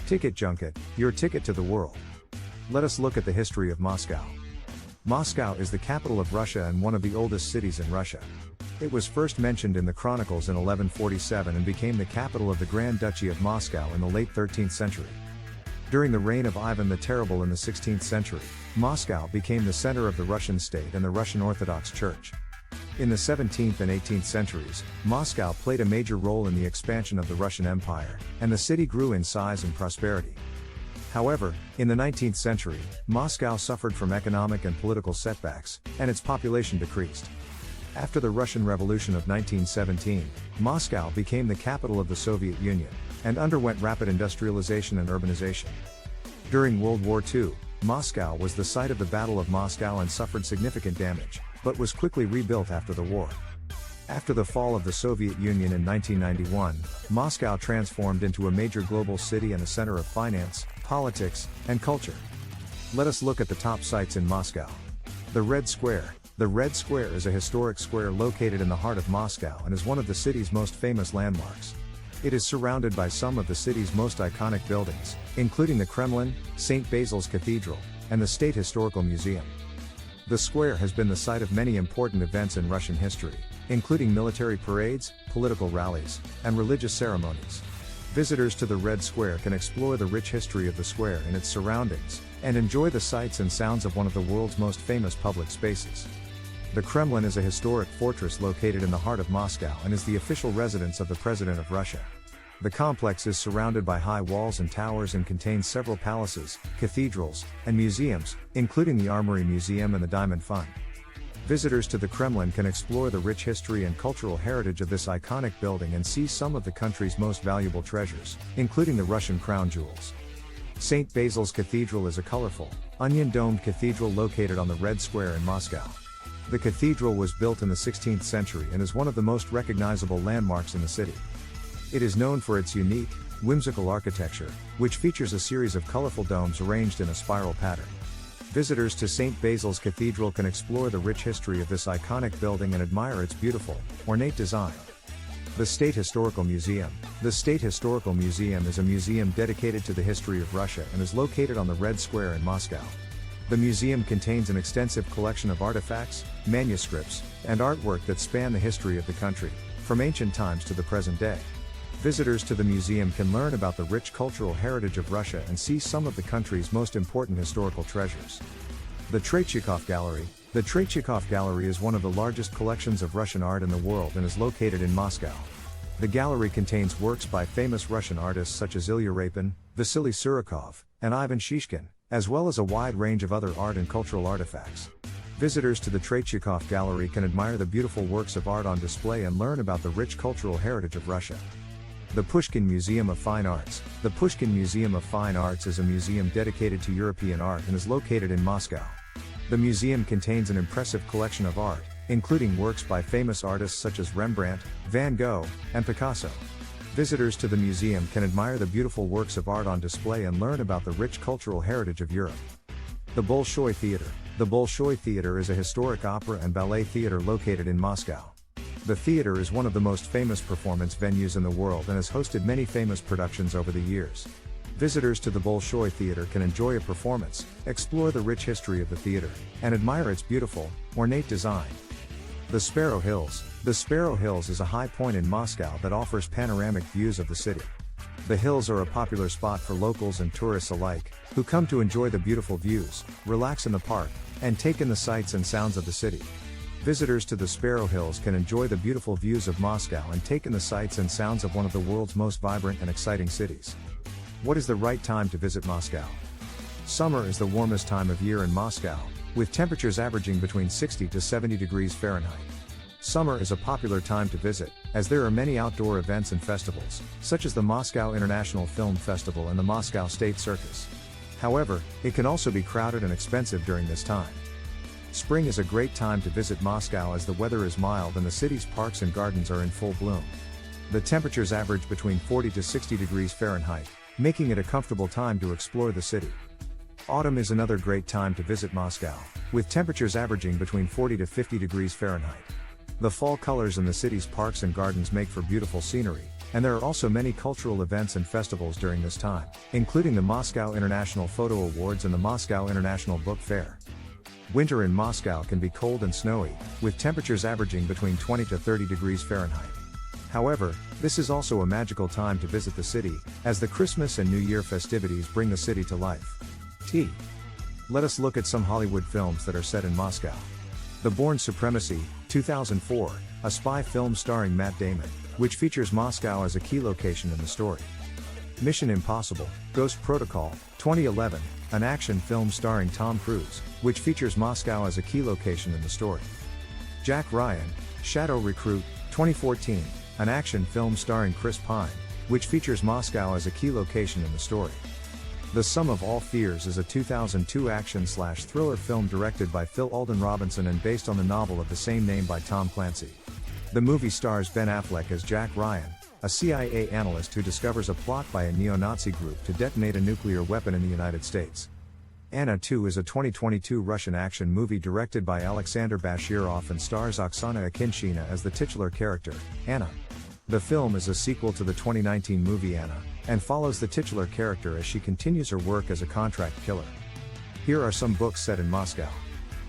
Ticket Junket, your ticket to the world. Let us look at the history of Moscow. Moscow is the capital of Russia and one of the oldest cities in Russia. It was first mentioned in the Chronicles in 1147 and became the capital of the Grand Duchy of Moscow in the late 13th century. During the reign of Ivan the Terrible in the 16th century, Moscow became the center of the Russian state and the Russian Orthodox Church. In the 17th and 18th centuries, Moscow played a major role in the expansion of the Russian Empire, and the city grew in size and prosperity. However, in the 19th century, Moscow suffered from economic and political setbacks, and its population decreased. After the Russian Revolution of 1917, Moscow became the capital of the Soviet Union, and underwent rapid industrialization and urbanization. During World War II, Moscow was the site of the Battle of Moscow and suffered significant damage, but was quickly rebuilt after the war. After the fall of the Soviet Union in 1991, Moscow transformed into a major global city and a center of finance, politics, and culture. Let us look at the top sites in Moscow. The Red Square. The Red Square is a historic square located in the heart of Moscow and is one of the city's most famous landmarks. It is surrounded by some of the city's most iconic buildings, including the Kremlin, St. Basil's Cathedral, and the State Historical Museum. The square has been the site of many important events in Russian history, including military parades, political rallies, and religious ceremonies. Visitors to the Red Square can explore the rich history of the square and its surroundings, and enjoy the sights and sounds of one of the world's most famous public spaces. The Kremlin is a historic fortress located in the heart of Moscow and is the official residence of the President of Russia. The complex is surrounded by high walls and towers and contains several palaces, cathedrals, and museums, including the Armory Museum and the Diamond Fund. Visitors to the Kremlin can explore the rich history and cultural heritage of this iconic building and see some of the country's most valuable treasures, including the Russian crown jewels. St. Basil's Cathedral is a colorful, onion-domed cathedral located on the Red Square in Moscow. The cathedral was built in the 16th century and is one of the most recognizable landmarks in the city. It is known for its unique, whimsical architecture, which features a series of colorful domes arranged in a spiral pattern. Visitors to St. Basil's Cathedral can explore the rich history of this iconic building and admire its beautiful, ornate design. The State Historical Museum. The State Historical Museum is a museum dedicated to the history of Russia and is located on the Red Square in Moscow. The museum contains an extensive collection of artifacts, manuscripts, and artwork that span the history of the country, from ancient times to the present day. Visitors to the museum can learn about the rich cultural heritage of Russia and see some of the country's most important historical treasures. The Tretyakov Gallery. The Tretyakov Gallery is one of the largest collections of Russian art in the world and is located in Moscow. The gallery contains works by famous Russian artists such as Ilya Repin, Vasily Surikov, and Ivan Shishkin, as well as a wide range of other art and cultural artifacts. Visitors to the Tretyakov Gallery can admire the beautiful works of art on display and learn about the rich cultural heritage of Russia. The Pushkin Museum of Fine Arts. The Pushkin Museum of Fine Arts is a museum dedicated to European art and is located in Moscow. The museum contains an impressive collection of art, including works by famous artists such as Rembrandt, Van Gogh, and Picasso. Visitors to the museum can admire the beautiful works of art on display and learn about the rich cultural heritage of Europe. The Bolshoi Theater. The Bolshoi Theater is a historic opera and ballet theater located in Moscow. The theater is one of the most famous performance venues in the world and has hosted many famous productions over the years. Visitors to the Bolshoi Theater can enjoy a performance, explore the rich history of the theater, and admire its beautiful, ornate design. The Sparrow Hills. The Sparrow Hills is a high point in Moscow that offers panoramic views of the city. The hills are a popular spot for locals and tourists alike, who come to enjoy the beautiful views, relax in the park, and take in the sights and sounds of the city. Visitors to the Sparrow Hills can enjoy the beautiful views of Moscow and take in the sights and sounds of one of the world's most vibrant and exciting cities. What is the right time to visit Moscow? Summer is the warmest time of year in Moscow, with temperatures averaging between 60 to 70 degrees Fahrenheit. Summer is a popular time to visit, as there are many outdoor events and festivals, such as the Moscow International Film Festival and the Moscow State Circus. However, it can also be crowded and expensive during this time. Spring is a great time to visit Moscow as the weather is mild and the city's parks and gardens are in full bloom. The temperatures average between 40 to 60 degrees Fahrenheit, making it a comfortable time to explore the city. Autumn is another great time to visit Moscow, with temperatures averaging between 40 to 50 degrees Fahrenheit. The fall colors in the city's parks and gardens make for beautiful scenery, and there are also many cultural events and festivals during this time, including the Moscow International Photo Awards and the Moscow International Book Fair. Winter in Moscow can be cold and snowy, with temperatures averaging between 20 to 30 degrees Fahrenheit. However, this is also a magical time to visit the city, as the Christmas and New Year festivities bring the city to life. Let us look at some Hollywood films that are set in Moscow. The Bourne Supremacy, 2004, a spy film starring Matt Damon, which features Moscow as a key location in the story. Mission Impossible, Ghost Protocol, 2011, an action film starring Tom Cruise, which features Moscow as a key location in the story. Jack Ryan, Shadow Recruit, 2014, an action film starring Chris Pine, which features Moscow as a key location in the story. The Sum of All Fears is a 2002 action/thriller film directed by Phil Alden Robinson and based on the novel of the same name by Tom Clancy. The movie stars Ben Affleck as Jack Ryan, a CIA analyst who discovers a plot by a neo-Nazi group to detonate a nuclear weapon in the United States. Anna 2 is a 2022 Russian action movie directed by Alexander Bashirov and stars Oksana Akinshina as the titular character, Anna. The film is a sequel to the 2019 movie Anna, and follows the titular character as she continues her work as a contract killer. Here are some books set in Moscow.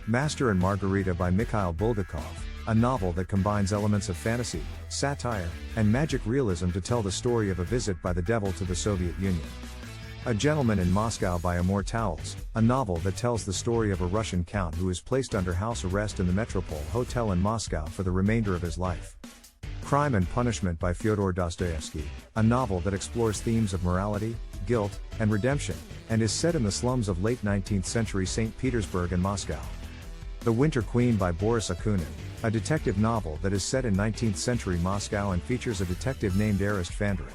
Master and Margarita by Mikhail Bulgakov, a novel that combines elements of fantasy, satire, and magic realism to tell the story of a visit by the devil to the Soviet Union. A Gentleman in Moscow by Amor Towles, a novel that tells the story of a Russian count who is placed under house arrest in the Metropole Hotel in Moscow for the remainder of his life. Crime and Punishment by Fyodor Dostoevsky, a novel that explores themes of morality, guilt, and redemption, and is set in the slums of late 19th century St. Petersburg and Moscow. The Winter Queen by Boris Akunin, a detective novel that is set in 19th century Moscow and features a detective named Arist Fandrin.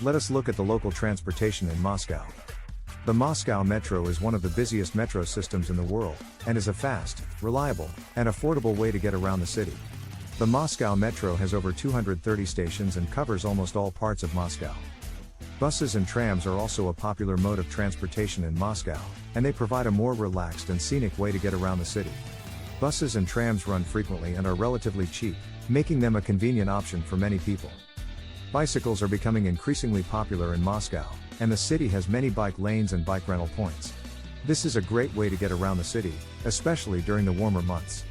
Let us look at the local transportation in Moscow. The Moscow Metro is one of the busiest metro systems in the world, and is a fast, reliable, and affordable way to get around the city. The Moscow Metro has over 230 stations and covers almost all parts of Moscow. Buses and trams are also a popular mode of transportation in Moscow, and they provide a more relaxed and scenic way to get around the city. Buses and trams run frequently and are relatively cheap, making them a convenient option for many people. Bicycles are becoming increasingly popular in Moscow, and the city has many bike lanes and bike rental points. This is a great way to get around the city, especially during the warmer months.